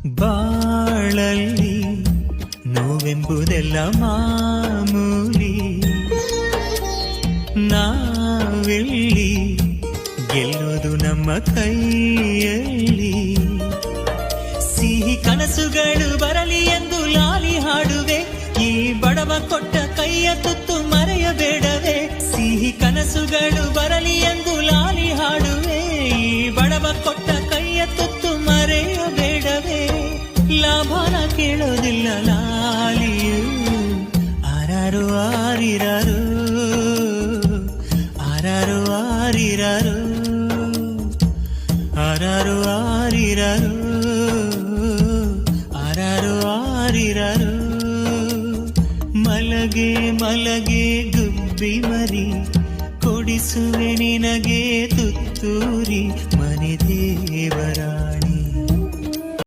ಬಾಳಲ್ಲಿ ನೋವೆಂಬುದೆಲ್ಲ ಮಾಮೂಲಿ, ನಾವೆಲ್ಲಿ ಗೆಲ್ಲೋದು ನಮ್ಮ ಕೈಯಲ್ಲಿ. ಸಿಹಿ ಕನಸುಗಳು ಬರಲಿ ಎಂದು ಲಾಲಿ ಹಾಡುವೆ, ಈ ಬಡವ ಕೊಟ್ಟ ಕೈಯ ತುತ್ತು ಮರೆಯಬೇಡವೇ. ಸಿಹಿ ಕನಸುಗಳು ಬರಲಿ ಎಂದು ಲಾಲಿ ಹಾಡುವೆ, ಈ ಬಡವ ಕೊಟ್ಟ ಕೈಯ ತುತ್ತು ಮರೆಯಬೇಡವೇ. ಲಾಭನ ಕೇಳೋದಿಲ್ಲ ಲಾಲಿಯು, ಆರಾರು ಆರಿರಾರು, ಆರಾರು ಆರಿರಾರು, ಆರಾರು ಆರಿರಾರು, ಆರಾರು ಆರಿರಾರು. ಮಲಗೆ ಮಲಗೆ ಗುಬ್ಬಿ ಮರಿ, ಕೊಡಿಸುವೆ ನಿನಗೆ